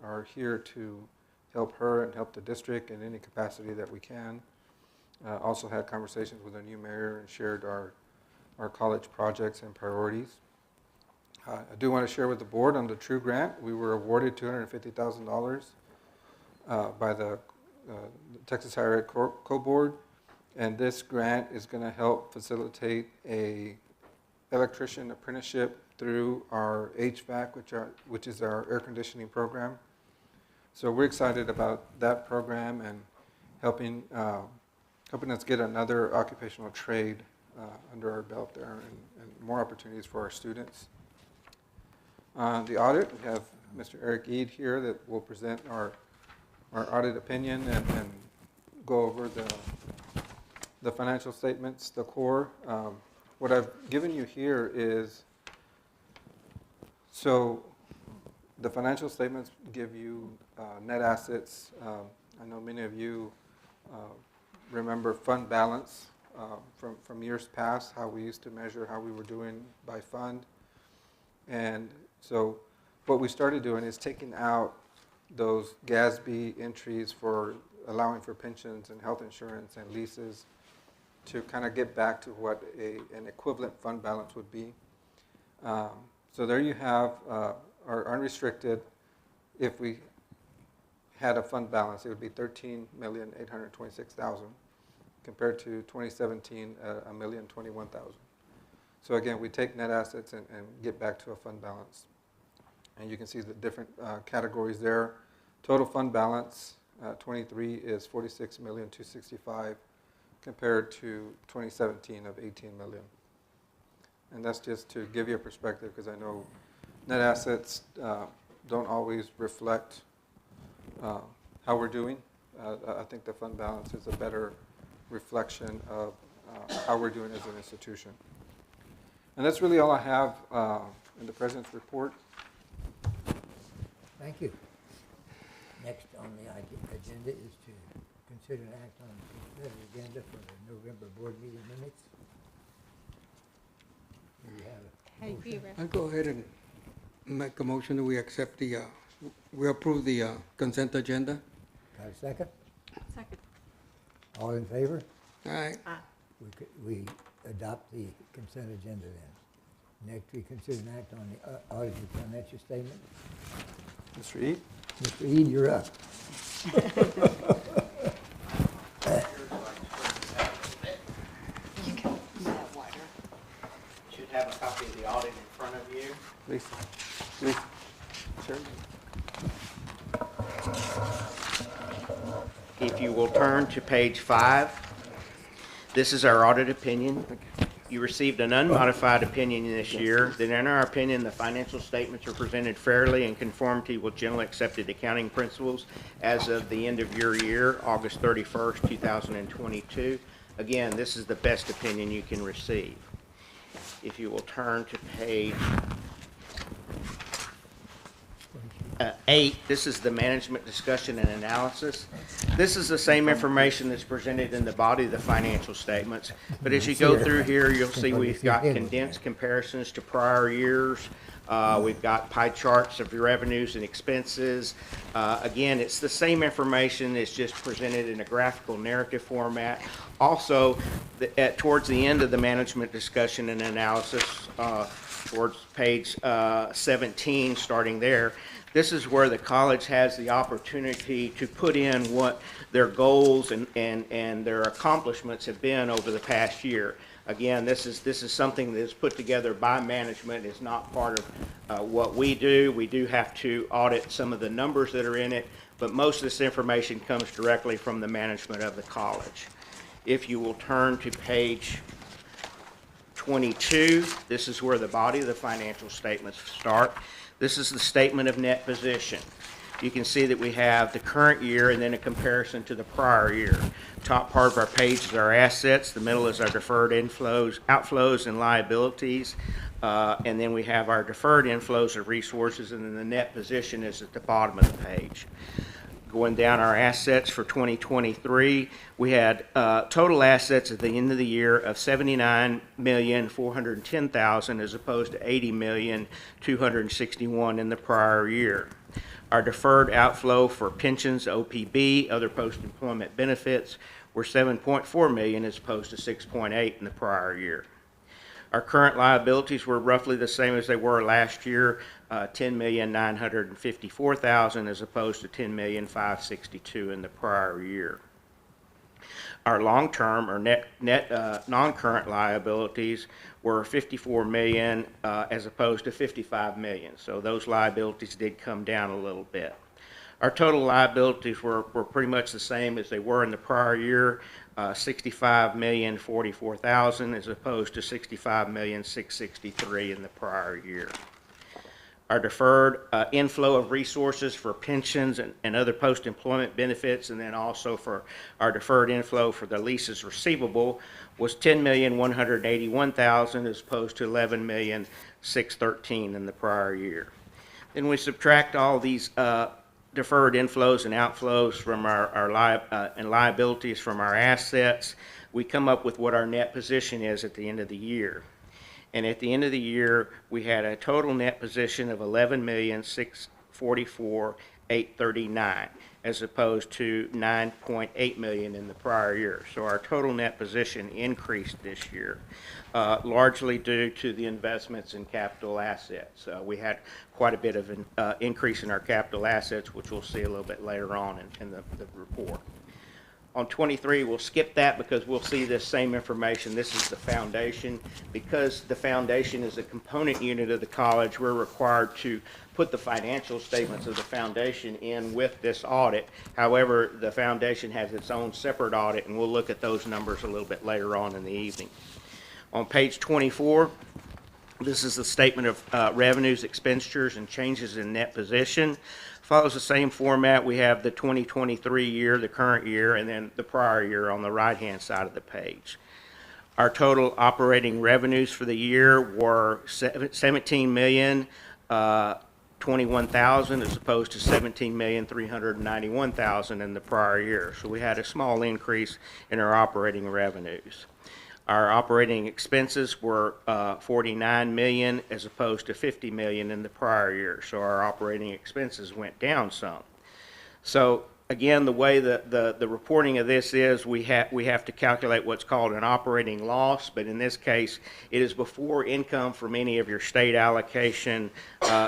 are here to help her and help the district in any capacity that we can. Also had conversations with our new mayor and shared our college projects and priorities. I do want to share with the board on the TRUE grant. We were awarded $250,000 by the Texas Higher Ed Co-Board, and this grant is going to help facilitate a electrician apprenticeship through our HVAC, which is our air conditioning program. So we're excited about that program and helping us get another occupational trade under our belt there, and more opportunities for our students. The audit, we have Mr. Eric Eid here that will present our audit opinion and go over the financial statements, the core. What I've given you here is, so the financial statements give you net assets. I know many of you remember fund balance from years past, how we used to measure how we were doing by fund. And so what we started doing is taking out those GASB entries for allowing for pensions and health insurance and leases to kind of get back to what an equivalent fund balance would be. So there you have our unrestricted. If we had a fund balance, it would be $13,826,000 compared to 2017, $1,021,000. So again, we take net assets and get back to a fund balance. And you can see the different categories there. Total fund balance, 23 is $46,265,000 compared to 2017 of $18 million. And that's just to give you a perspective, because I know net assets don't always reflect how we're doing. I think the fund balance is a better reflection of how we're doing as an institution. And that's really all I have in the President's report. Thank you. Next on the agenda is to consider an act on the consent agenda for the November board meeting minutes. Do you have a motion? I'll go ahead and make a motion that we accept we approve the consent agenda. Got a second? Second. All in favor? All right. We adopt the consent agenda then. Next, we consider an act on the audited financial statement. Mr. Eid? Mr. Eid, you're up. You can use that wider. Should have a copy of the audit in front of you. Lisa. Sure. If you will turn to page 5, this is our audit opinion. You received an unmodified opinion this year that in our opinion the financial statements are presented fairly in conformity with generally accepted accounting principles as of the end of your year, August 31st, 2022. Again, this is the best opinion you can receive. If you will turn to page 8, this is the management discussion and analysis. This is the same information that's presented in the body of the financial statements, but as you go through here, you'll see we've got condensed comparisons to prior years. We've got pie charts of your revenues and expenses. Again, it's the same information, it's just presented in a graphical narrative format. Also, towards the end of the management discussion and analysis, towards page 17, starting there, this is where the college has the opportunity to put in what their goals and their accomplishments have been over the past year. Again, this is something that is put together by management. It's not part of what we do. We do have to audit some of the numbers that are in it, but most of this information comes directly from the management of the college. If you will turn to page 22, this is where the body of the financial statements start. This is the statement of net position. You can see that we have the current year and then a comparison to the prior year. Top part of our page is our assets. The middle is our deferred outflows and liabilities. And then we have our deferred inflows of resources, and then the net position is at the bottom of the page. Going down our assets for 2023, we had total assets at the end of the year of $79,410,000 as opposed to $80,261,000 in the prior year. Our deferred outflow for pensions, OPB, other post-employment benefits were $7.4 million as opposed to $6.8 in the prior year. Our current liabilities were roughly the same as they were last year, $10,954,000 as opposed to $10,562,000 in the prior year. Our long-term or net non-current liabilities were $54 million as opposed to $55 million. So those liabilities did come down a little bit. Our total liabilities were pretty much the same as they were in the prior year, $65,044,000 as opposed to $65,663,000 in the prior year. Our deferred inflow of resources for pensions and other post-employment benefits, and then also for our deferred inflow for the leases receivable, was $10,181,000 as opposed to $11,613,000 in the prior year. Then we subtract all these deferred inflows and outflows from our liabilities from our assets. We come up with what our net position is at the end of the year. And at the end of the year, we had a total net position of $11,644,839 as opposed to $9.8 million in the prior year. So our total net position increased this year, largely due to the investments in capital assets. We had quite a bit of an increase in our capital assets, which we'll see a little bit later on in the report. On 23, we'll skip that because we'll see this same information. This is the foundation. Because the foundation is a component unit of the college, we're required to put the financial statements of the foundation in with this audit. However, the foundation has its own separate audit, and we'll look at those numbers a little bit later on in the evening. On page 24, this is the statement of revenues, expenditures, and changes in net position. Follows the same format. We have the 2023 year, the current year, and then the prior year on the right-hand side of the page. Our total operating revenues for the year were $17,021,000 as opposed to $17,391,000 in the prior year. So we had a small increase in our operating revenues. Our operating expenses were $49 million as opposed to $50 million in the prior year. So our operating expenses went down some. So again, the way the reporting of this is, we have to calculate what's called an operating loss, but in this case, it is before income from any of your state allocation,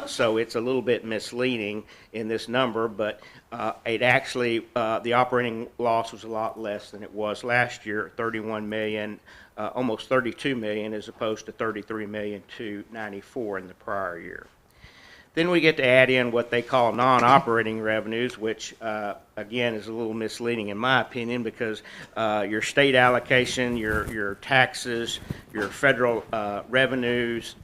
so it's a little bit misleading in this number, but it actually, the operating loss was a lot less than it was last year, $31 million, almost $32 million as opposed to $33,294,000 in the prior year. Then we get to add in what they call non-operating revenues, which again is a little misleading in my opinion because your state allocation, your taxes, your federal revenues,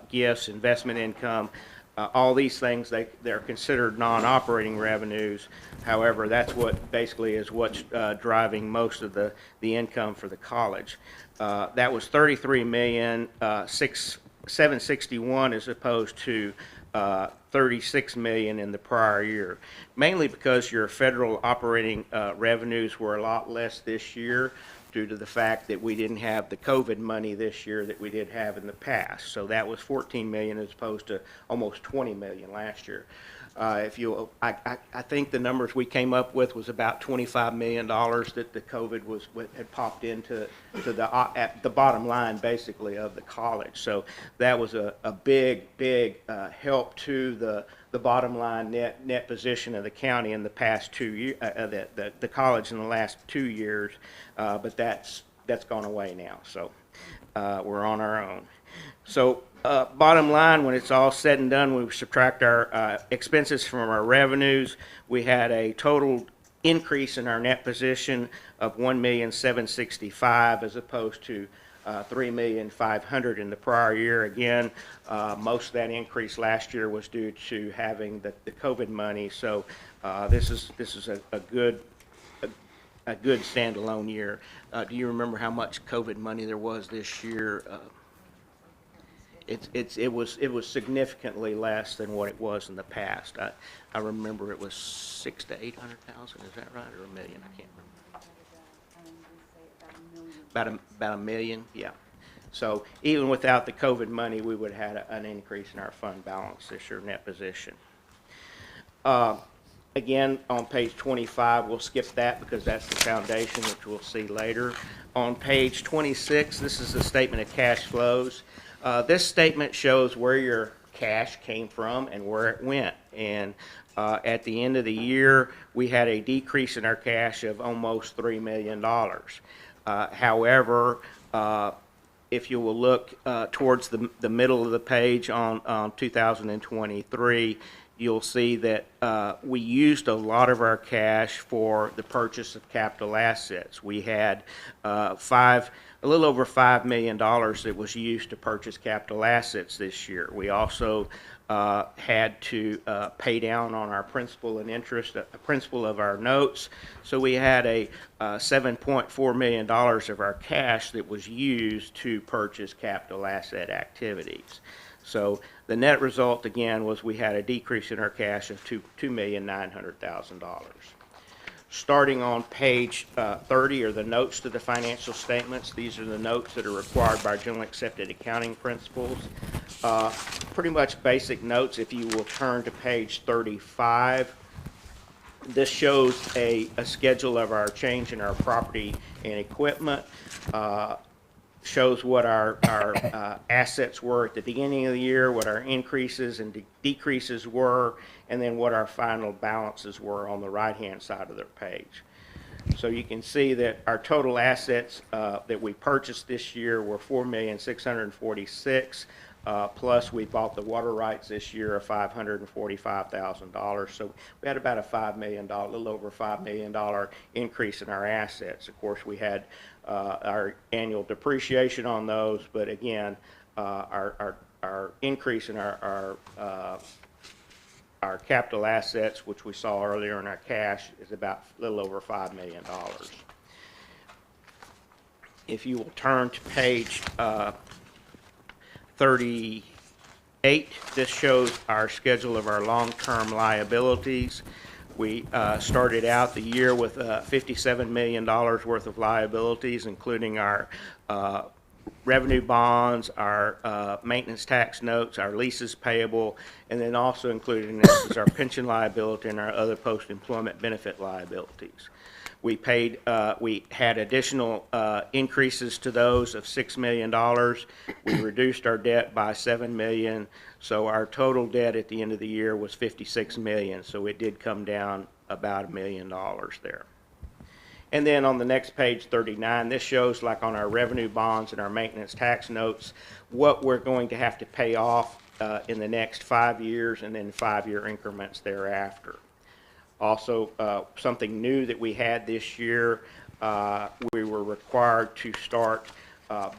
gifts, investment income, all these things, they're considered non-operating revenues. However, that's what basically is what's driving most of the income for the college. That was $33,761,000 as opposed to $36 million in the prior year, mainly because your federal operating revenues were a lot less this year due to the fact that we didn't have the COVID money this year that we did have in the past. So that was $14 million as opposed to almost $20 million last year. I think the numbers we came up with was about $25 million that the COVID had popped into at the bottom line basically of the college. So that was a big help to the bottom line net position of the county in the past 2 years, the college in the last 2 years, but that's gone away now. So we're on our own. So bottom line, when it's all said and done, we subtract our expenses from our revenues. We had a total increase in our net position of $1,765,000 as opposed to $3,500,000 in the prior year. Again, most of that increase last year was due to having the COVID money. So this is a good standalone year. Do you remember how much COVID money there was this year? It was significantly less than what it was in the past. I remember it was 600,000 to 800,000. Is that right, or $1 million? I can't remember. About $1 million, yeah. So even without the COVID money, we would have had an increase in our fund balance this year, net position. Again, on page 25, we'll skip that because that's the foundation, which we'll see later. On page 26, this is the statement of cash flows. This statement shows where your cash came from and where it went. And at the end of the year, we had a decrease in our cash of almost $3 million. However, if you will look towards the middle of the page on 2023, you'll see that we used a lot of our cash for the purchase of capital assets. We had a little over $5 million that was used to purchase capital assets this year. We also had to pay down on our principal and interest, principal of our notes. So we had a $7.4 million of our cash that was used to purchase capital asset activities. So the net result, again, was we had a decrease in our cash of $2,900,000. Starting on page 30 are the notes to the financial statements. These are the notes that are required by generally accepted accounting principles. Pretty much basic notes. If you will turn to page 35, this shows a schedule of our change in our property and equipment. Shows what our assets were at the beginning of the year, what our increases and decreases were, and then what our final balances were on the right-hand side of the page. So you can see that our total assets that we purchased this year were $4,646,000, plus we bought the water rights this year of $545,000. So we had about a little over $5 million increase in our assets. Of course, we had our annual depreciation on those, but again, our increase in our capital assets, which we saw earlier in our cash, is about a little over $5 million. If you will turn to page 38, this shows our schedule of our long-term liabilities. We started out the year with $57 million worth of liabilities, including our revenue bonds, our maintenance tax notes, our leases payable, and then also included in this is our pension liability and our other post-employment benefit liabilities. We had additional increases to those of $6 million. We reduced our debt by $7 million. So our total debt at the end of the year was $56 million. So it did come down about $1 million there. And then on the next page, 39, this shows, like on our revenue bonds and our maintenance tax notes, what we're going to have to pay off in the next 5 years and then 5-year increments thereafter. Also, something new that we had this year, we were required to start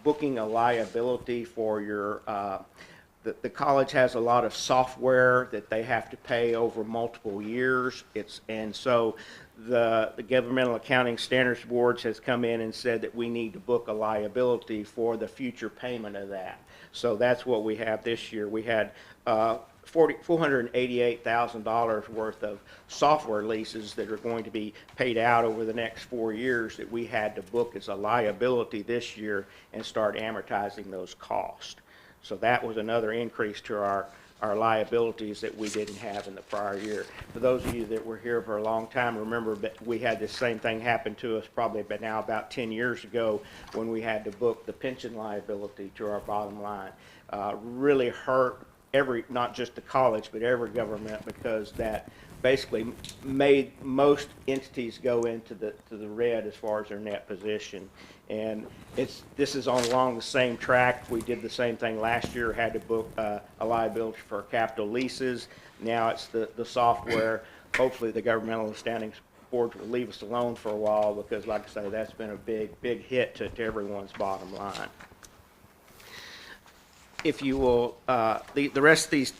booking a liability for your the college has a lot of software that they have to pay over multiple years. And so the Governmental Accounting Standards Board has come in and said that we need to book a liability for the future payment of that. So that's what we have this year. We had $488,000 worth of software leases that are going to be paid out over the next 4 years that we had to book as a liability this year and start amortizing those costs. So that was another increase to our liabilities that we didn't have in the prior year. For those of you that were here for a long time, remember that we had this same thing happen to us probably now about 10 years ago when we had to book the pension liability to our bottom line. Really hurt not just the college, but every government, because that basically made most entities go into the red as far as their net position. And this is along the same track. We did the same thing last year, had to book a liability for capital leases. Now it's the software. Hopefully the governmental standing boards will leave us alone for a while, because like I say, that's been a big hit to everyone's bottom line. If you will, the rest of these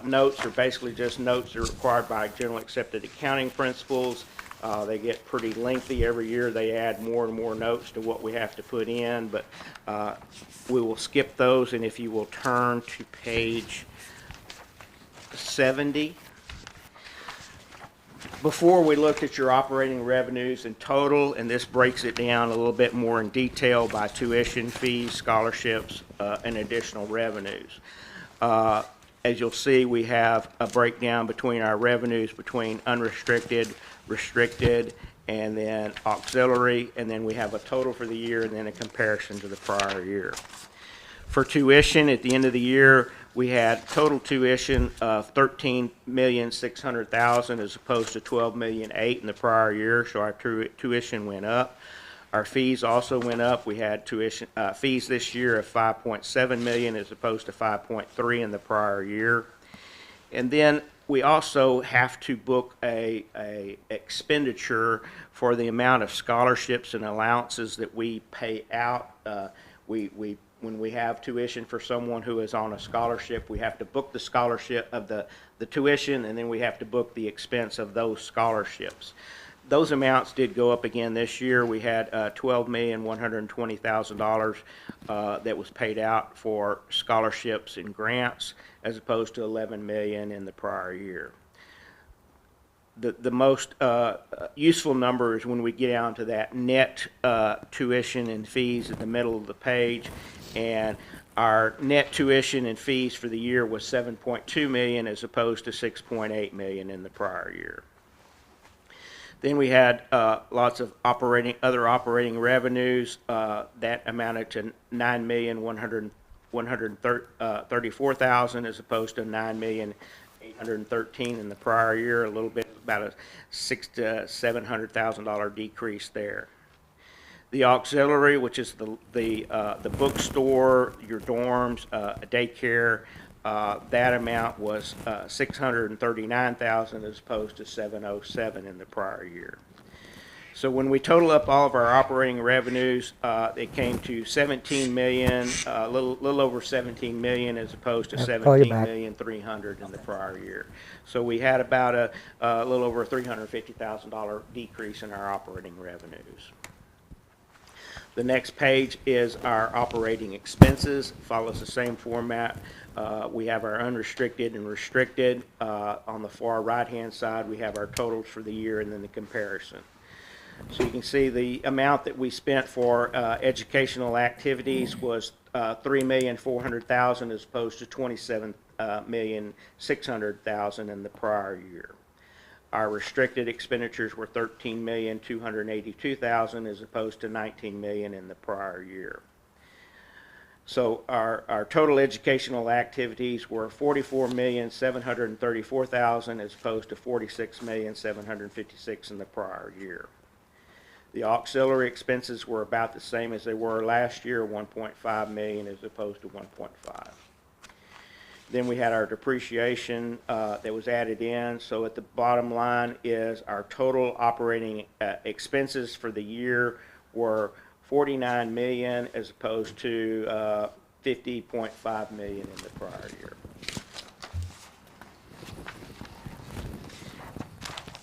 notes are basically just notes that are required by generally accepted accounting principles. They get pretty lengthy every year. They add more and more notes to what we have to put in, but we will skip those. And if you will turn to page 70. Before we looked at your operating revenues in total, and this breaks it down a little bit more in detail by tuition fees, scholarships, and additional revenues. as you'll see, we have a breakdown between our revenues between unrestricted, restricted, and then auxiliary, and then we have a total for the year and then a comparison to the prior year. For tuition, at the end of the year, we had total tuition of $13,600,000 as opposed to $12,008,000 in the prior year, so our tuition went up. Our fees also went up. We had tuition fees this year of $5.7 million as opposed to $5.3 million in the prior year. And then we also have to book a expenditure for the amount of scholarships and allowances that we pay out. When we have tuition for someone who is on a scholarship, we have to book the scholarship of the tuition, and then we have to book the expense of those scholarships. Those amounts did go up again this year. We had $12,120,000 that was paid out for scholarships and grants as opposed to $11 million in the prior year. The most useful number is when we get down to that net tuition and fees at the middle of the page, and our net tuition and fees for the year was $7.2 million as opposed to $6.8 million in the prior year. Then we had lots of other operating revenues that amounted to $9,134,000 as opposed to $9,813,000 in the prior year. A little bit, about a $600,000 to $700,000 decrease there. The auxiliary, which is the bookstore, your dorms, daycare, that amount was $639,000 as opposed to $707,000 in the prior year. So when we total up all of our operating revenues, it came to $17 million, a little over $17 million as opposed to $17,300,000 in the prior year. So we had about a little over a $350,000 decrease in our operating revenues. The next page is our operating expenses. Follows the same format. We have our unrestricted and restricted. On the far right-hand side, we have our totals for the year and then the comparison. So you can see the amount that we spent for educational activities was $3,400,000 as opposed to $27,600,000 in the prior year. Our restricted expenditures were $13,282,000 as opposed to $19 million in the prior year. So our total educational activities were $44,734,000 as opposed to $46,756,000 in the prior year. The auxiliary expenses were about the same as they were last year, $1.5 million as opposed to $1.5 million. Then we had our depreciation that was added in. So at the bottom line is our total operating expenses for the year were $49 million as opposed to $50.5 million in the prior year.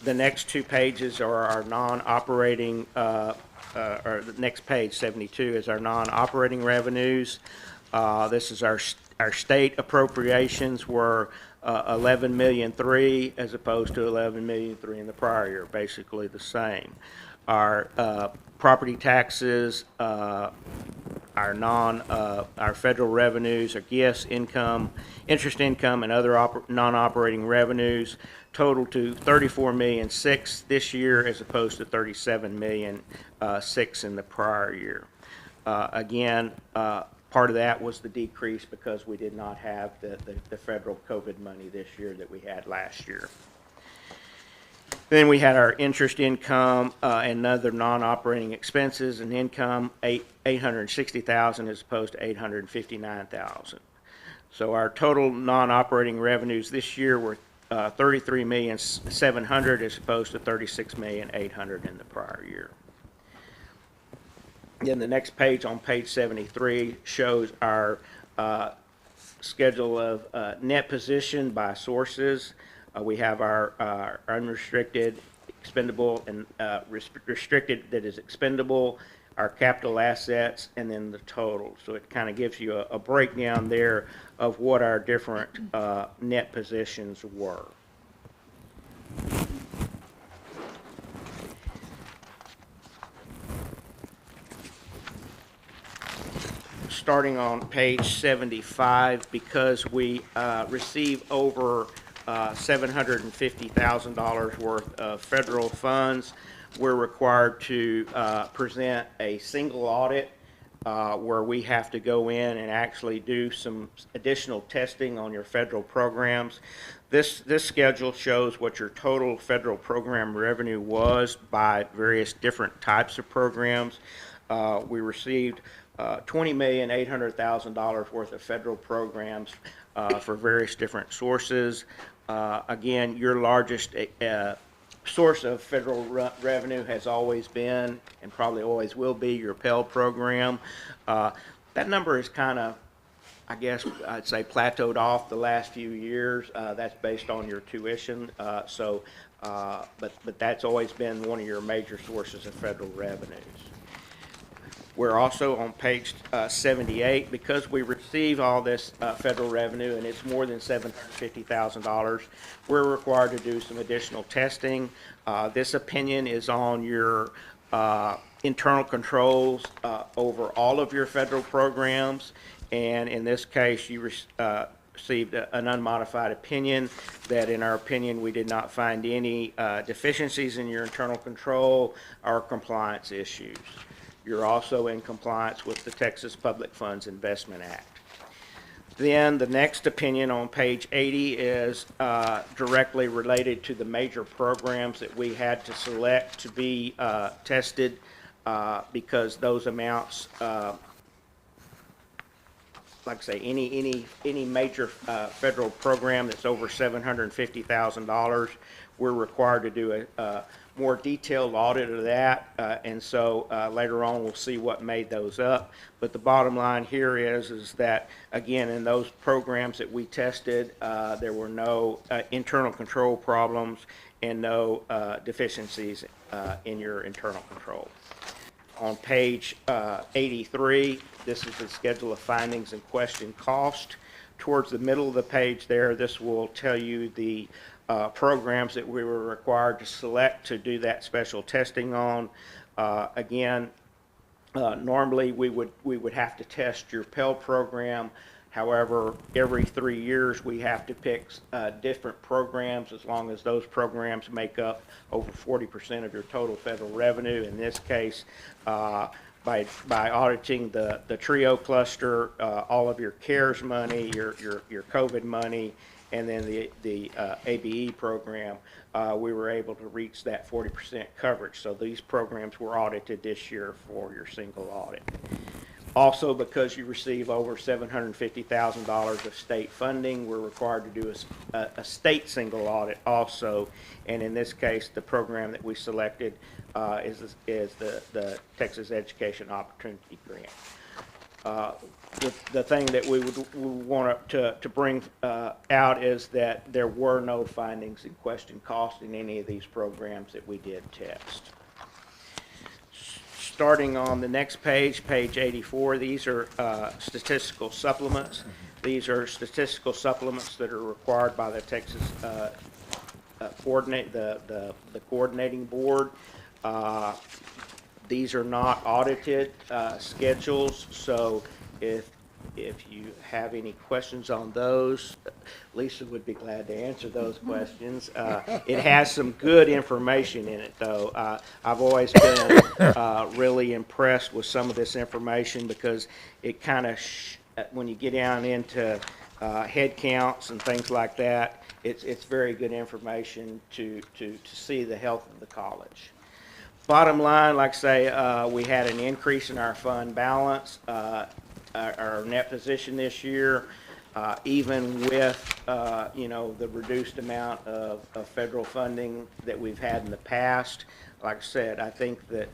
The next two pages are our non-operating, or the next page, 72, is our non-operating revenues. This is our state appropriations were $11,300,000 as opposed to $11,300,000 in the prior year, basically the same. Our property taxes, our federal revenues, our gifts, income, interest income, and other non-operating revenues total to $34,600,000 this year as opposed to $37,600,000 in the prior year. Again, part of that was the decrease because we did not have the federal COVID money this year that we had last year. Then we had our interest income and other non-operating expenses and income, $860,000 as opposed to $859,000. So our total non-operating revenues this year were $33,700,000 as opposed to $36,800,000 in the prior year. Then the next page, on page 73, shows our schedule of net position by sources. We have our unrestricted, expendable, and restricted that is expendable, our capital assets, and then the total. So it kind of gives you a breakdown there of what our different net positions were. starting on page 75, because we receive over $750,000 worth of federal funds, we're required to present a single audit where we have to go in and actually do some additional testing on your federal programs. This schedule shows what your total federal program revenue was by various different types of programs. We received $20,800,000 worth of federal programs for various different sources. Again, your largest source of federal revenue has always been, and probably always will be, your Pell program. That number is kind of, I guess I'd say, plateaued off the last few years. That's based on your tuition. But that's always been one of your major sources of federal revenues. We're also on page 78, because we receive all this federal revenue, and it's more than $750,000, we're required to do some additional testing. This opinion is on your internal controls over all of your federal programs, and in this case, you received an unmodified opinion that, in our opinion, we did not find any deficiencies in your internal control or compliance issues. You're also in compliance with the Texas Public Funds Investment Act. Then the next opinion on page 80 is directly related to the major programs that we had to select to be tested because those amounts, like I say, any major federal program that's over $750,000, we're required to do a more detailed audit of that, and so later on we'll see what made those up. But the bottom line here is that, again, in those programs that we tested, there were no internal control problems and no deficiencies in your internal control. On page 83, this is the schedule of findings and question cost. Towards the middle of the page there, this will tell you the programs that we were required to select to do that special testing on. Again, normally we would have to test your Pell program. However, every 3 years we have to pick different programs, as long as those programs make up over 40% of your total federal revenue. In this case, by auditing the TRIO cluster, all of your CARES money, your COVID money, and then the ABE program, we were able to reach that 40% coverage. So these programs were audited this year for your single audit. Also, because you receive over $750,000 of state funding, we're required to do a state single audit also. And in this case, the program that we selected is the Texas Education Opportunity Grant. The thing that we would want to bring out is that there were no findings in question cost in any of these programs that we did test. Starting on the next page, page 84, these are statistical supplements. These are statistical supplements that are required by the Texas coordinating board. These are not audited schedules, so if you have any questions on those, Lisa would be glad to answer those questions. It has some good information in it, though. I've always been really impressed with some of this information, because it kind of, when you get down into head counts and things like that, it's very good information to see the health of the college. Bottom line, like I say, we had an increase in our fund balance. Our net position this year, even with the reduced amount of federal funding that we've had in the past. Like I said, I think that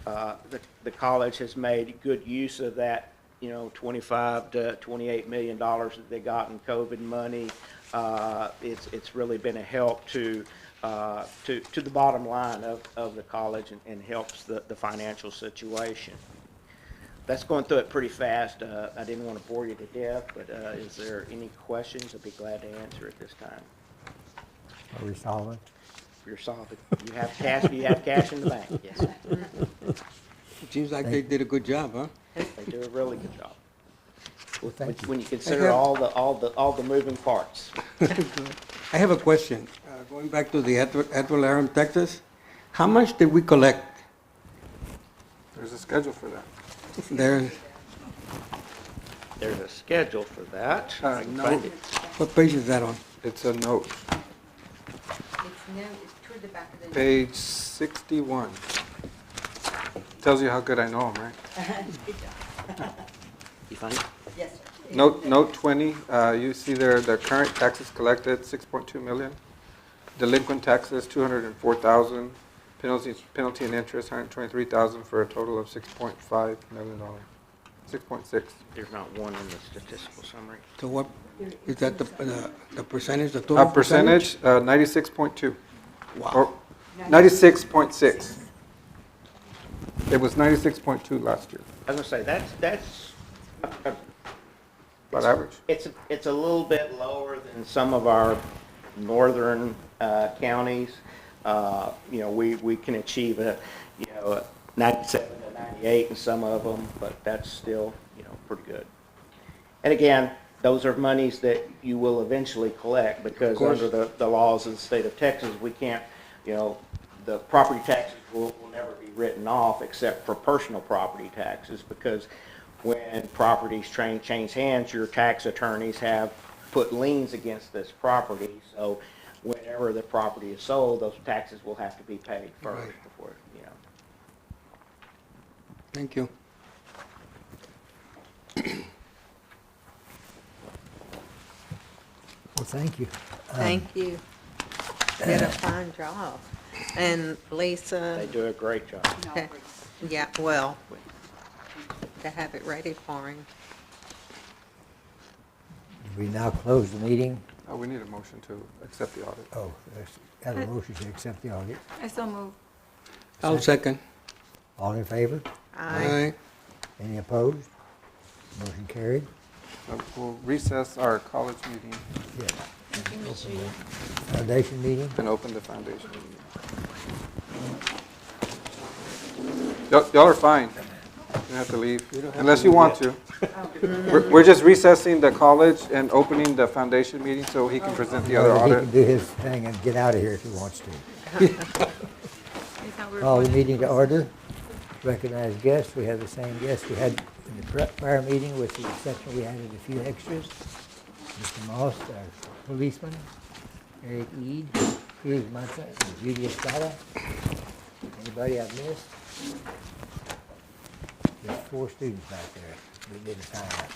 the college has made good use of that $25 to $28 million that they got in COVID money. It's really been a help to the bottom line of the college, and helps the financial situation. That's going through it pretty fast. I didn't want to bore you to death, but is there any questions? I'd be glad to answer at this time. Are we solid? You're solid. You have cash. You have cash in the bank. Yes. It seems like they did a good job, huh? They do a really good job. Thank you. when you consider all the moving parts. I have a question. Going back to the Edward Aram, Texas, how much did we collect There's a schedule for that. there? There's a schedule for that. I can No. find it. What page is that on? It's a note, It's toward the back of the. page 61. Tells you how good I know them, right? Good job. You find it? Yes, sir. Note 20, you see there, the current taxes collected, 6.2 million. Delinquent taxes, 204,000. Penalty and interest, 123,000, for a total of $6.5 million. 6.6. There's not one in the statistical summary. So what, is that the percentage, the total Percentage, 96.2. Wow. Or 96.6. It was 96.2 last year, I was gonna say, that's about average. it's a little bit lower than some of our northern counties. You know, we can achieve a 97 to 98 in some of them, but that's still, pretty good. And again, those are monies that you will eventually collect, because course. under the laws of the state of Texas, we can't, the property taxes will never be written off except for personal property taxes, because when properties change hands, your tax attorneys have put liens against this property. So whenever the property is sold, those taxes will have to be paid first Right. before, Thank you. Well, thank you. Thank you. Did a fine job. And Lisa, They do a great job. okay, yeah, well, to have it ready for him. We now close the meeting. We need a motion to accept the audit. Oh, have a motion to accept the audit. I so move. I'll second. All in favor? Aye. Any opposed? Motion carried. We'll recess our college meeting Yeah. Foundation meeting? and open the foundation meeting. Y'all are fine. You don't have to leave, unless you want to. We're just recessing the college and opening the foundation meeting so he can present the other He audit. can do his thing and get out of here if he wants to. Call the meeting to order. Recognize guests. We have the same guests we had in the prior meeting, with the exception we added a few extras. Mr. Moss, our policeman, Eric Ead, Cruz Mata, and Judy Estrada. Anybody I've missed? There's 4 students back there. We didn't sign up.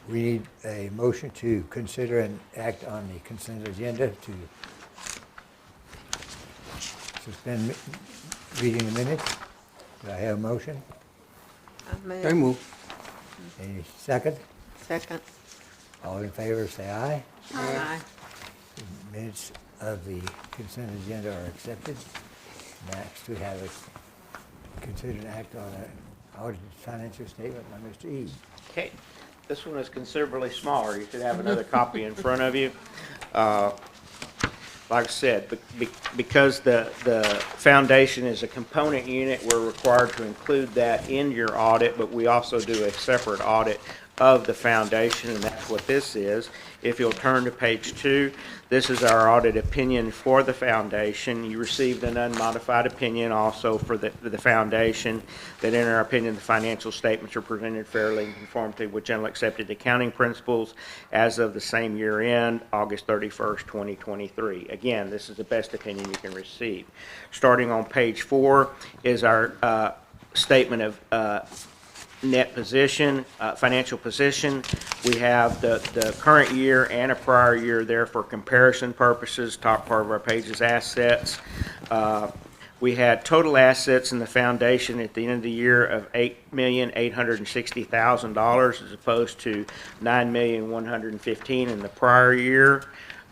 We need a motion to consider and act on the consent agenda to suspend reading the minutes. Do I have a motion? I move. Any second? Second. All in favor, say aye. Aye. Minutes of the consent agenda are accepted. Next, we have a consider and act on an audited financial statement by Mr. Ead. Okay, this one is considerably smaller. You should have another copy in front of you. Like I said, because the foundation is a component unit, we're required to include that in your audit, but we also do a separate audit of the foundation, and that's what this is. If you'll turn to page 2, this is our audit opinion for the foundation. You received an unmodified opinion also for the foundation, that in our opinion, the financial statements are presented fairly in conformity with generally accepted accounting principles as of the same year end, August 31st, 2023. Again, this is the best opinion you can receive. Starting on page 4 is our statement of net position, financial position. We have the current year and a prior year there for comparison purposes. Top part of our page is assets. We had total assets in the foundation at the end of the year of $8,860,000 as opposed to $9,115,000 in the prior year.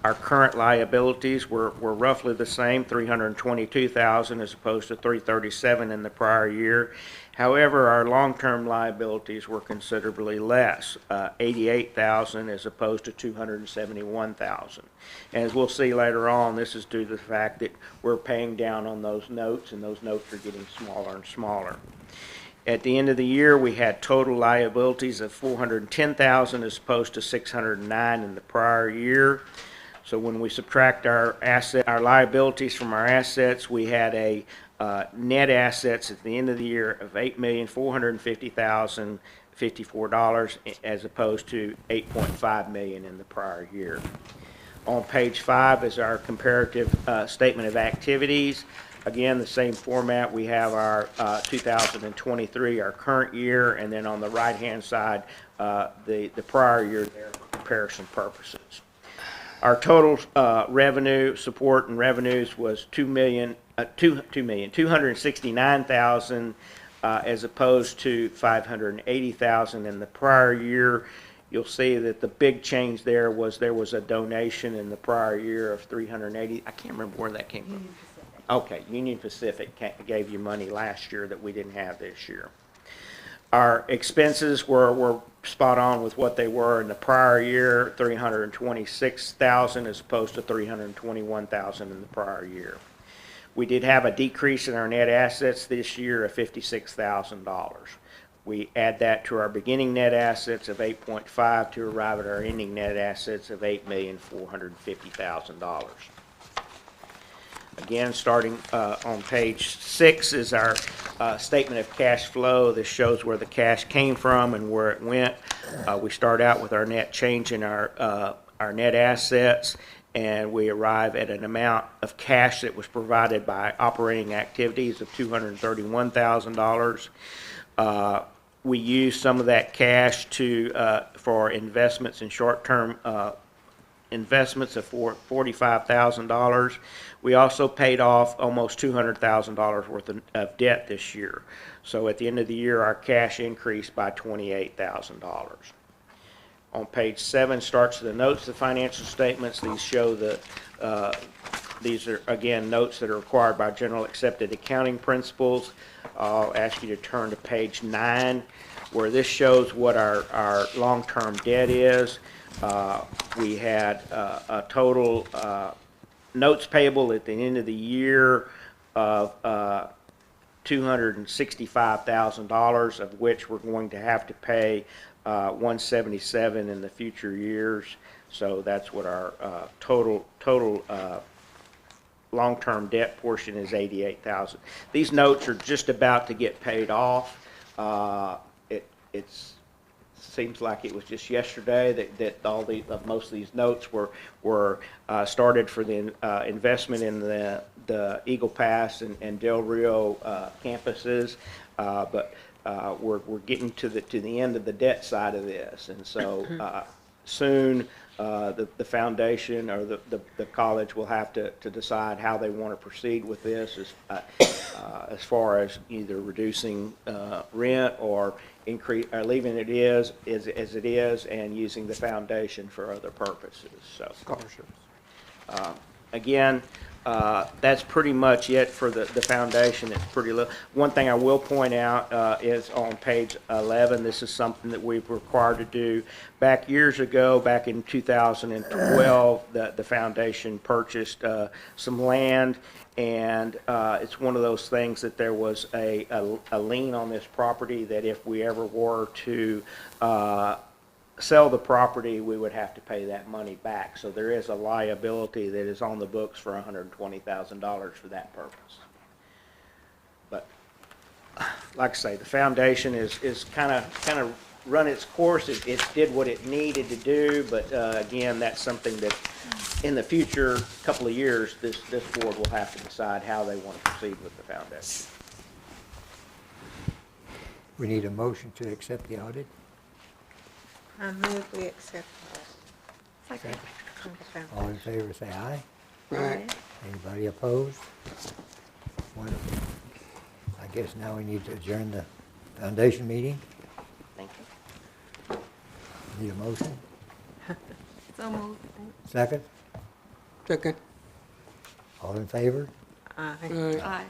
Our current liabilities were roughly the same, $322,000 as opposed to $337,000 in the prior year. However, our long-term liabilities were considerably less, $88,000 as opposed to $271,000. As we'll see later on, this is due to the fact that we're paying down on those notes, and those notes are getting smaller and smaller. At the end of the year, we had total liabilities of $410,000 as opposed to $609,000 in the prior year. So when we subtract our liabilities from our assets, we had a net assets at the end of the year of $8,450,054 as opposed to $8.5 million in the prior year. On page 5 is our comparative statement of activities. Again, the same format. We have our 2023, our current year, and then on the right-hand side, the prior year there for comparison purposes. Our total revenue, support and revenues was $269,000 as opposed to $580,000 in the prior year. You'll see that the big change there was a donation in the prior year of $380,000. I can't remember where that came from. Okay, Union Pacific gave you money last year that we didn't have this year. Our expenses were spot on with what they were in the prior year, $326,000 as opposed to $321,000 in the prior year. We did have a decrease in our net assets this year of $56,000. We add that to our beginning net assets of $8.5 to arrive at our ending net assets of $8,450,000. Again, starting on page 6 is our statement of cash flow. This shows where the cash came from and where it went. We start out with our net change in our net assets, and we arrive at an amount of cash that was provided by operating activities of $231,000. We used some of that cash for investments in short-term investments of $45,000. We also paid off almost $200,000 worth of debt this year. So at the end of the year, our cash increased by $28,000. On page 7 starts the notes of the financial statements. These show these are, again, notes that are required by general accepted accounting principles. I'll ask you to turn to page 9, where this shows what our long-term debt is. We had a total notes payable at the end of the year of $265,000, of which we're going to have to pay $177,000 in the future years. So that's what our total long-term debt portion is, $88,000. These notes are just about to get paid off. It seems like it was just yesterday that most of these notes were started for the investment in the Eagle Pass and Del Rio campuses, but we're getting to the end of the debt side of this, and so soon the foundation or the college will have to decide how they want to proceed with this as far as either reducing rent or leaving it as it is and using the foundation for other purposes. So Scholarships. Again, that's pretty much it for the foundation. It's pretty little. One thing I will point out is on page 11, this is something that we've required to do. Back years ago, back in 2012, the foundation purchased some land, and it's one of those things that there was a lien on this property that if we ever were to sell the property, we would have to pay that money back. So there is a liability that is on the books for $120,000 for that purpose. But like I say, the foundation is kind of run its course. It did what it needed to do, but again, that's something that in the future couple of years, this board will have to decide how they want to proceed with the foundation. We need a motion to accept the audit. I move we accept Second. All in favor, say aye. Right. Anybody opposed? Wonderful. I guess now we need to adjourn the foundation meeting. Thank you. Need a motion? So moved. Second? Second. All in favor? Aye. Aye.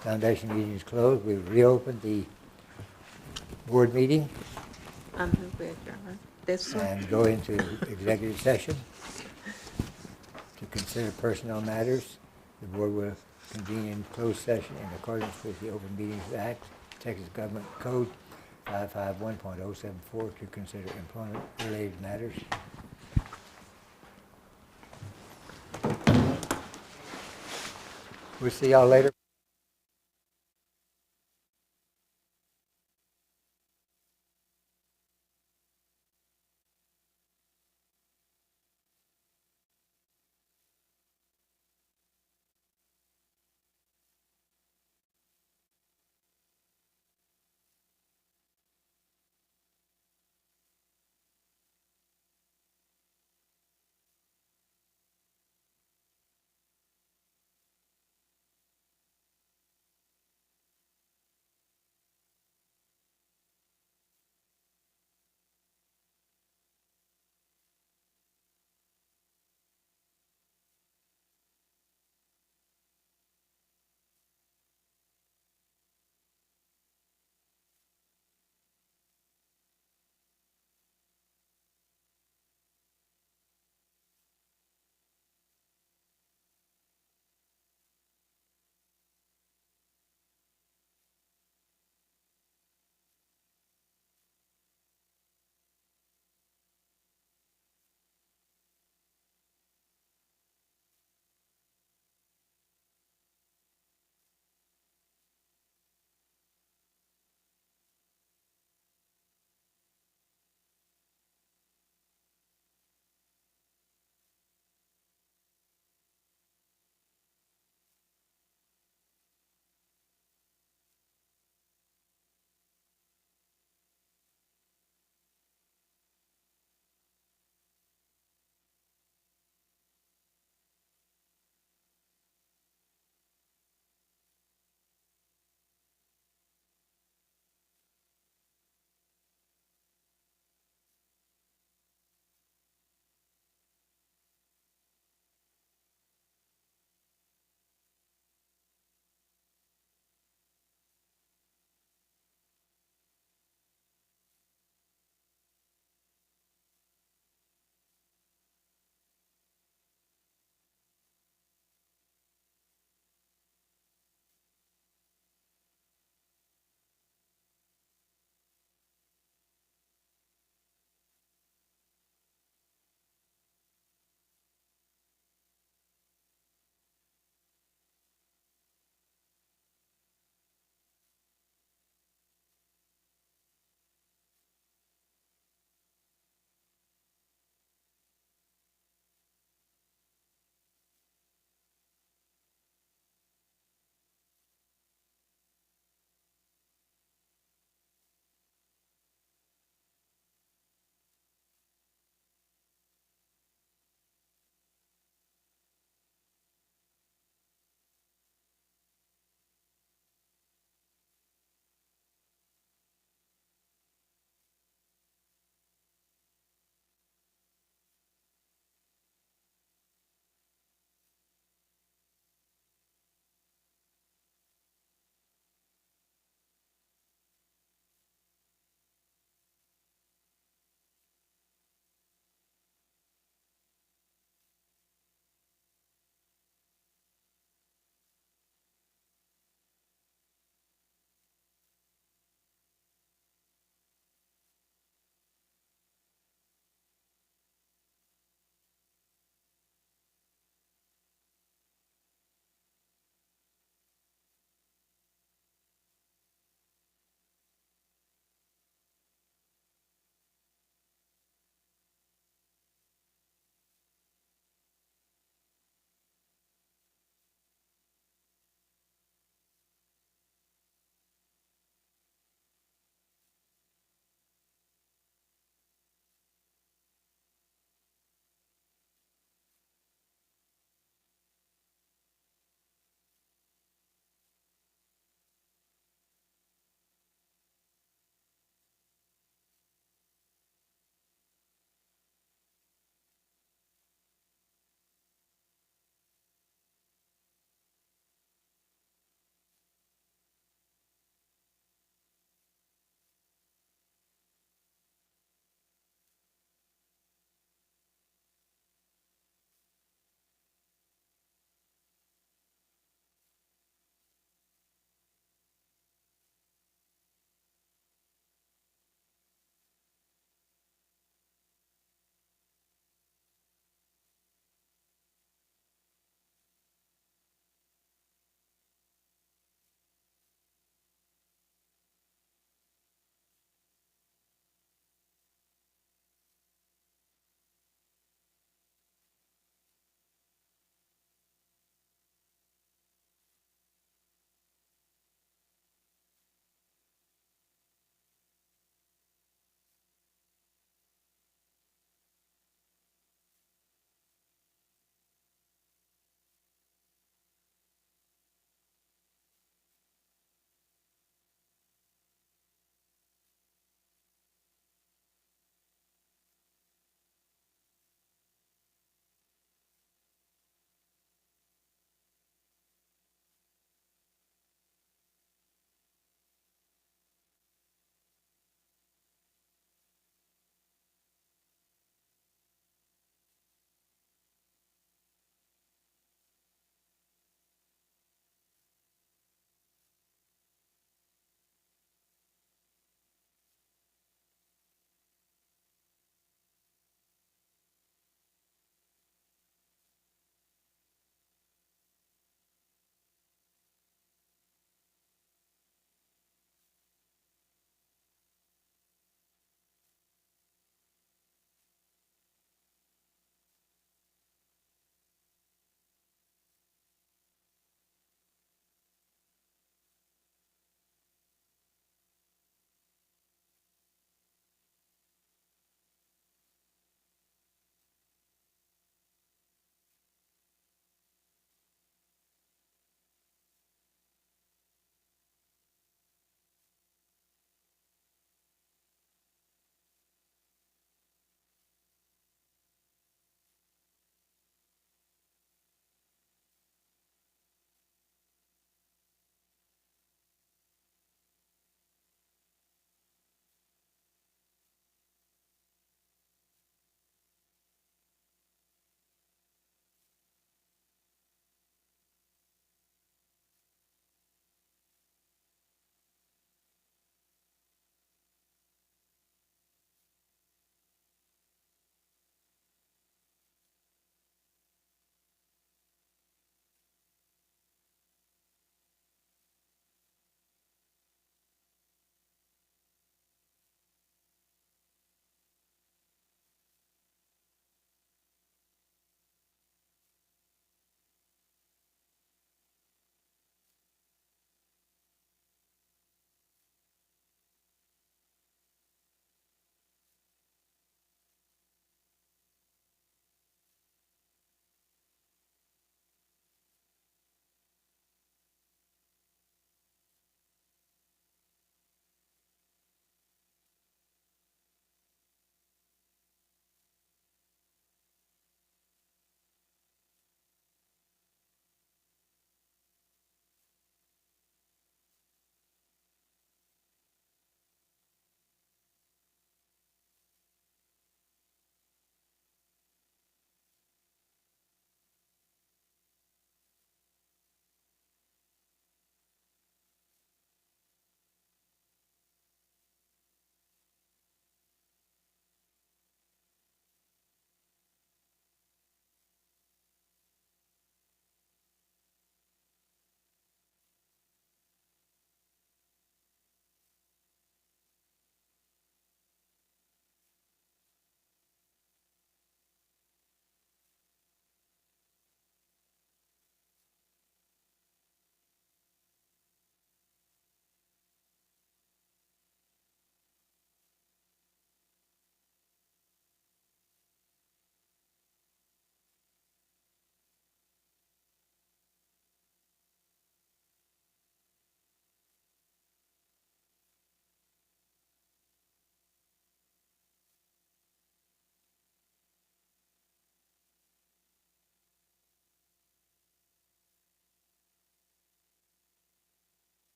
Foundation meeting is closed. We reopened the board meeting I move we adjourn. This one? and go into executive session to consider personnel matters. The board will convene in closed session in accordance with the Open Meetings Act, Texas Government Code 551.074 to consider employment-related matters. We'll see y'all later.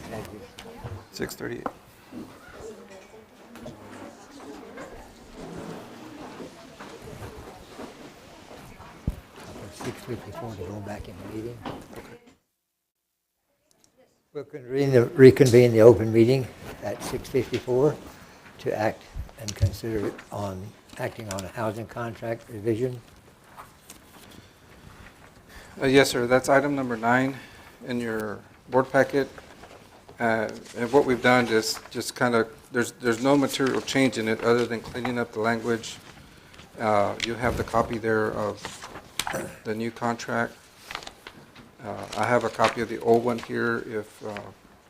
Thank you. 6:38. 6:54 to go back in the meeting. We'll reconvene the open meeting at 6:54 to act and consider acting on a housing contract revision. Yes, sir, that's item number 9 in your board packet. And what we've done is just kind of, there's no material change in it other than cleaning up the language. You have the copy there of the new contract. I have a copy of the old one here if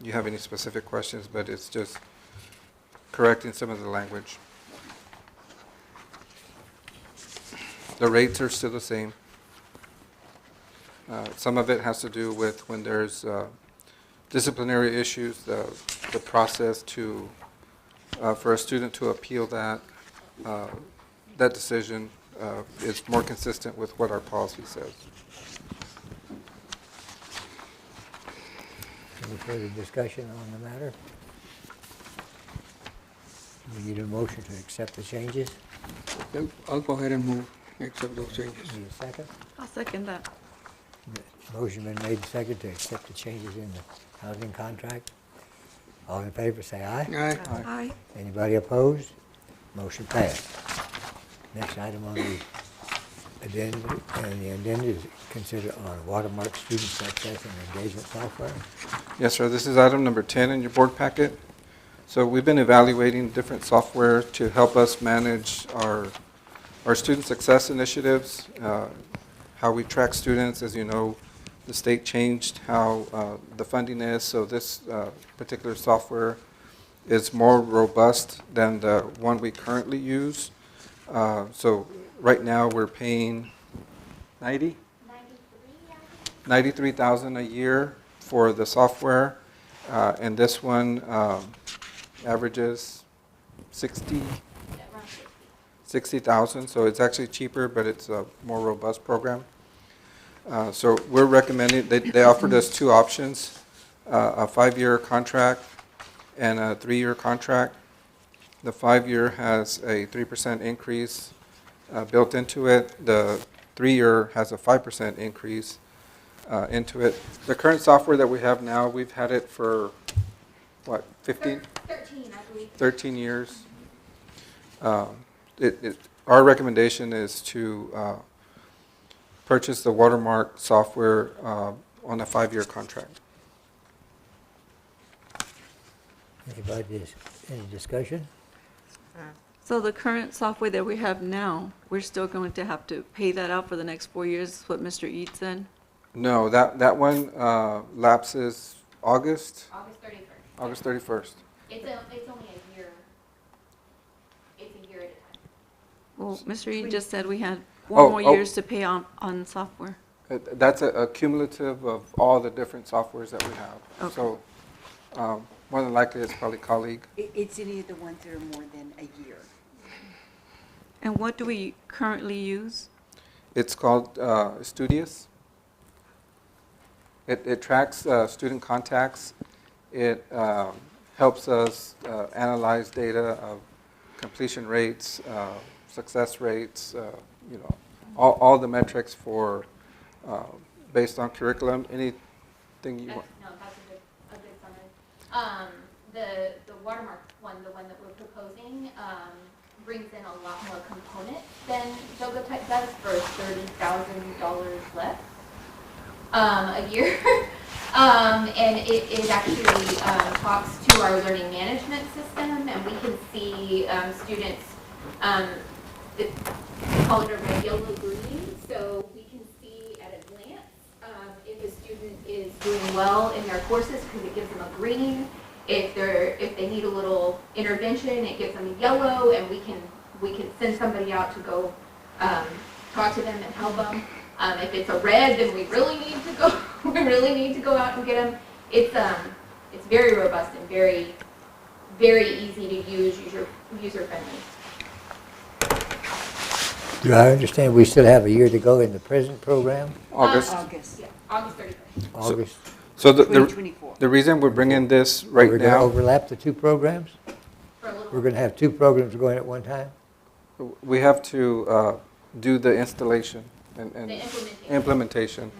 you have any specific questions, but it's just correcting some of the language. The rates are still the same. Some of it has to do with when there's disciplinary issues, the process for a student to appeal that decision is more consistent with what our policy says. Any further discussion on the matter? We need a motion to accept the changes. Then I'll go ahead and move, accept those changes. Need a second? I'll second that. Motion been made and seconded to accept the changes in the housing contract. All in favor, say aye. Aye. Aye. Anybody opposed? Motion passed. Next item on the agenda is consider on Watermark student success and engagement software. Yes, sir, this is item number 10 in your board packet. So we've been evaluating different software to help us manage our student success initiatives, how we track students. As you know, the state changed how the funding is, so this particular software is more robust than the one we currently use. So right now we're paying 93,000 a year for the software, and this one averages 60,000. So it's actually cheaper, but it's a more robust program. So we're recommending, they offered us 2 options, a 5-year contract and a 3-year contract. The 5-year has a 3% increase built into it. The 3-year has a 5% increase into it. The current software that we have now, we've had it for, what, 15? 13, I believe. 13 years. Our recommendation is to purchase the Watermark software on a 5-year contract. Anybody, any discussion? So the current software that we have now, we're still going to have to pay that out for the next 4 years, is what Mr. Eads said? No, that one lapses August August 31st. August 31st. It's only a year. It's a year at a time. Well, Mr. Eads just said we had Oh, 4 more oh. years to pay on software. That's a cumulative of all the different softwares that we have. Okay. So more than likely, it's probably colleague. It's any of the ones that are more than a year. And what do we currently use? It's called Studious. It tracks student contacts. It helps us analyze data of completion rates, success rates, all the metrics for based on curriculum. Anything you want? No, that's a good summary. The Watermark one, the one that we're proposing, brings in a lot more components than Yoga Type does for $30,000 less a year. And it actually talks to our learning management system, and we can see students, we call it a regular green, so we can see at a glance if a student is doing well in their courses because it gives them a green. If they need a little intervention, it gives them a yellow, and we can send somebody out to go talk to them and help them. If it's a red, then we really need to go. We really need to go out and get them. It's very robust and very, very easy to use, user friendly. Do I understand we still have a year to go in the present program? August. August. Yeah, August 31st. August? So the 2024. the reason we're bringing this right We're going to now, overlap the two programs? For a little We're going to have two programs going at one time? we have to do the installation and the implementation implementation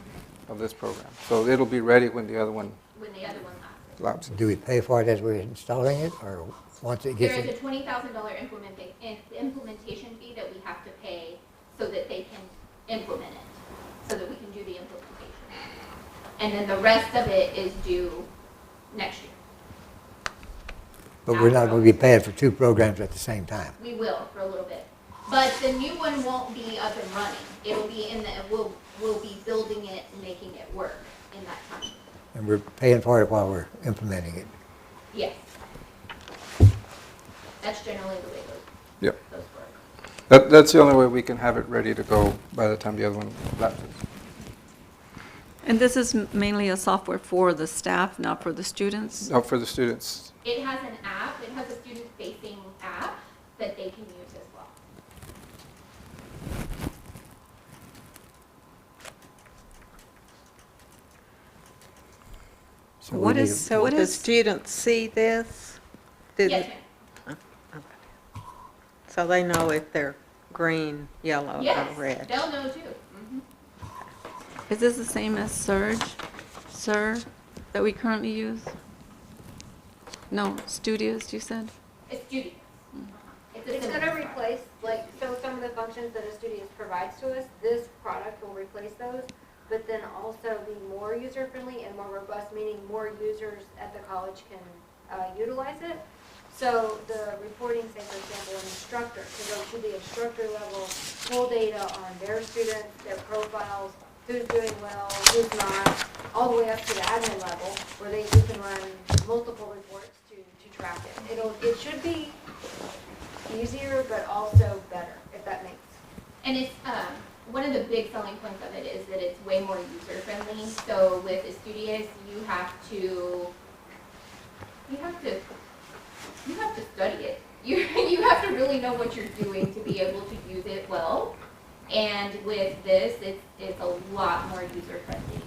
of this program. So it'll be ready when the other one when the other one lapses. lapses. Do we pay for it as we're installing it, or once it There gets is a it? $20,000 implementation fee that we have to pay so that they can implement it, so that we can do the implementation. And then the rest of it is due next year. But we're not going to be paying for two programs at the same time. We will for a little bit. But the new one won't be up and running. It'll be we'll be building it and making it work in that time. And we're paying for it while we're implementing it. Yes. That's generally the way Yep. those work. That's the only way we can have it ready to go by the time the other one lapses. And this is mainly a software for the staff, not for the students? For the students. It has an app, it has a student-facing app that they can use as well. So we What need is- a- So What the is- students see this? Did- Yes, ma'am. So they know if they're green, yellow, or Yes, red? they'll know too. Is this the same as Surge, Sir, that we currently use? No, Studios, you said? It's Judy. It's gonna replace, like, so some of the functions that a Studios provides to us, this product will replace those, but then also be more user-friendly and more robust, meaning more users at the college can utilize it. So the reporting, say for example, an instructor, to go to the instructor level, pull data on their students, their profiles, who's doing well, who's not, all the way up to the admin level, where you can run multiple reports to track it. It should be easier, but also better, if that makes. And it's, one of the big selling points of it is that it's way more user-friendly. So with the Studios, you have to study it. You have to really know what you're doing to be able to use it well. And with this, it's a lot more user-friendly,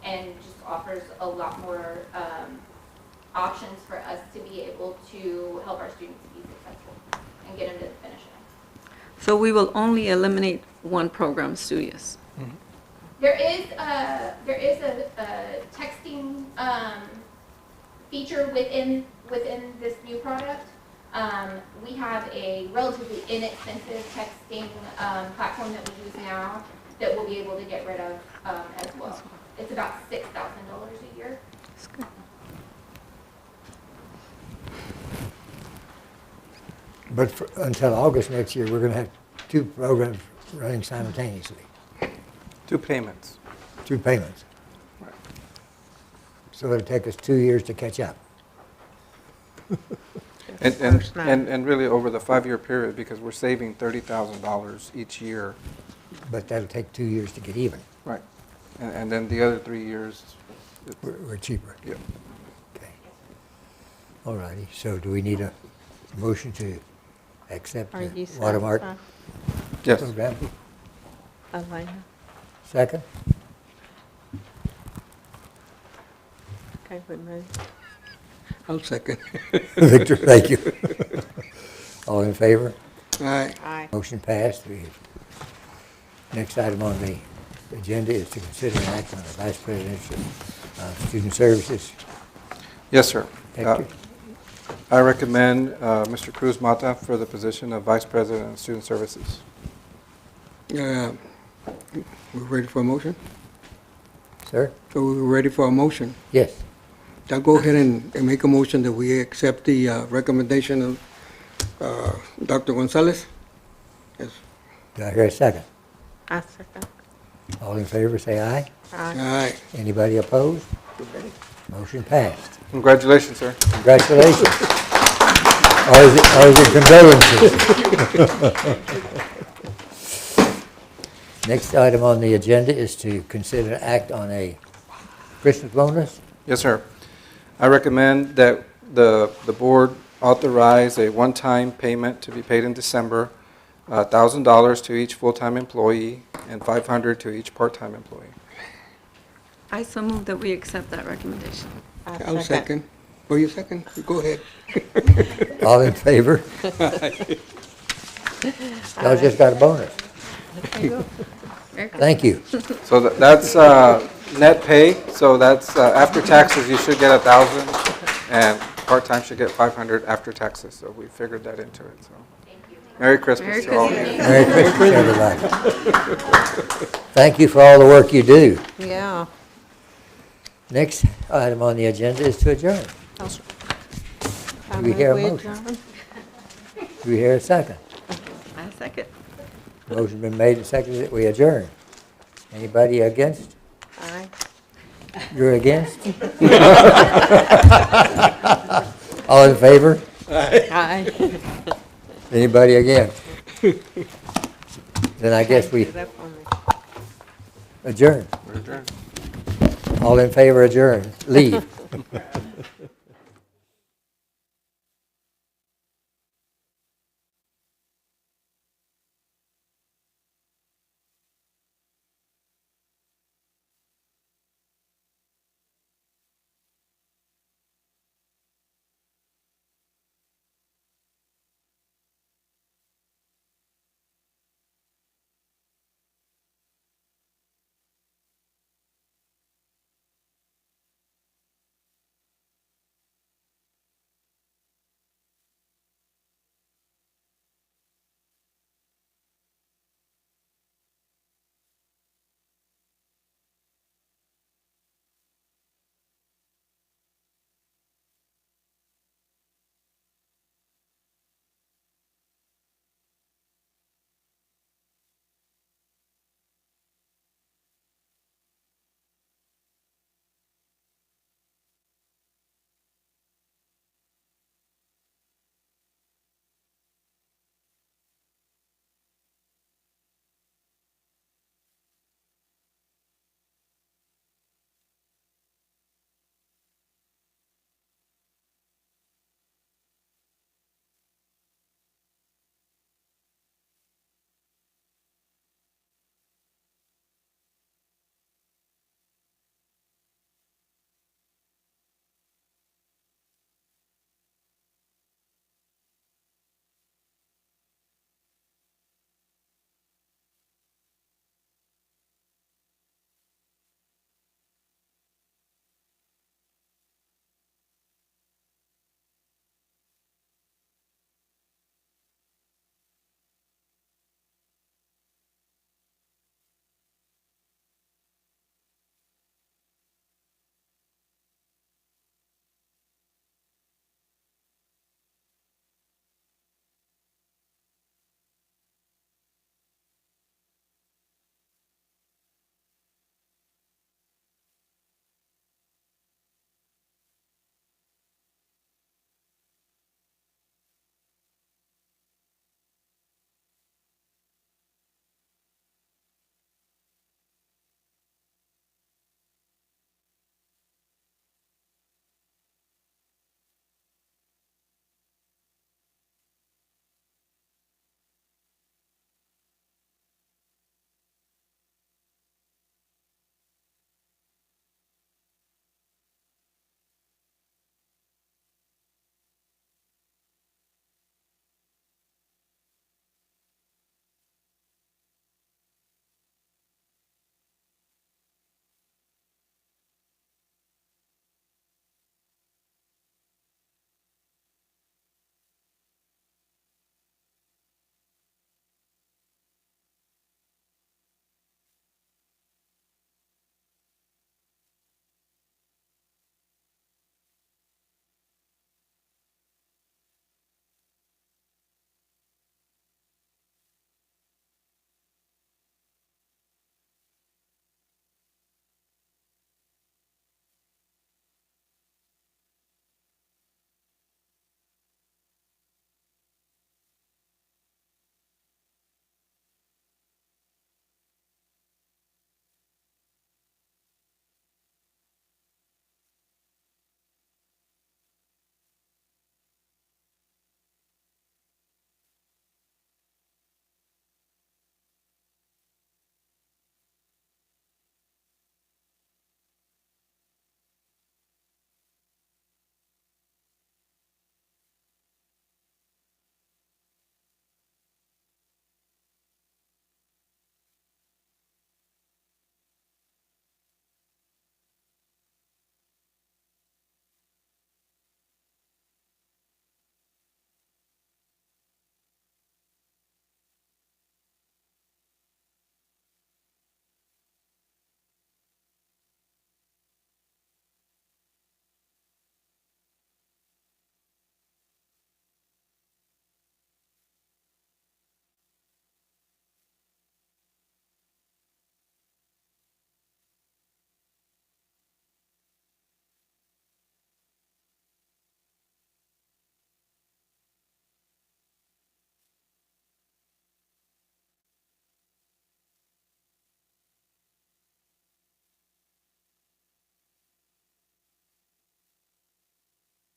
and just offers a lot more options for us to be able to help our students be successful and get them to the finish line. So we will only eliminate one program, Studios. There is a texting feature within this new product. We have a relatively inexpensive texting platform that we use now that we'll be able to get rid of as well. It's about $6,000 a year. That's good. But until August next year, we're going to have two programs running simultaneously, Two payments. two payments. Right. So it'll take us 2 years to catch up. And really over the 5-year period, because we're saving $30,000 each year. But that'll take 2 years to get even. Right. And then the other 3 years, We're cheaper. yeah. Okay. All righty. So do we need a motion to accept Are the you Watermark satisfied, Yes. program? Elena? Second? Okay, we move. I'll second. Victor, thank you. All in favor? All right. Aye. Motion passed. Next item on the agenda is to consider an act on the Vice President's Student Services. Yes, sir. Hector? I recommend Mr. Cruz Mata for the position of Vice President of Student Services. We're ready for a motion? Sir? So we're ready for a motion. Yes. I'll go ahead and make a motion that we accept the recommendation of Dr. Gonzalez. Yes. Do I hear a second? I second. All in favor, say aye. All Aye. right. Anybody opposed? Motion passed. Congratulations, sir. Congratulations. Or is it condolences? Next item on the agenda is to consider an act on a Christmas bonus. Yes, sir. I recommend that the board authorize a one-time payment to be paid in December, $1,000 to each full-time employee and $500 to each part-time employee. I so move that we accept that recommendation. I'll second. Oh, you second? Go ahead. All in favor? Y'all just got a bonus. There you go. Very good. Thank you. So that's net pay, so that's after taxes, you should get 1,000, and part-time should get 500 after taxes, so we figured that into it, so. Merry Christmas to all. Merry Christmas, everybody. Thank you for all the work you do. Yeah. Next item on the agenda is to adjourn. Do we hear a motion? Do we hear a second? I second. Motion been made and seconded that we adjourn. Anybody against? Aye. You're against? All in favor? Aye. Anybody against? Then I guess we adjourn. We're adjourned. All in favor, adjourn. Leave.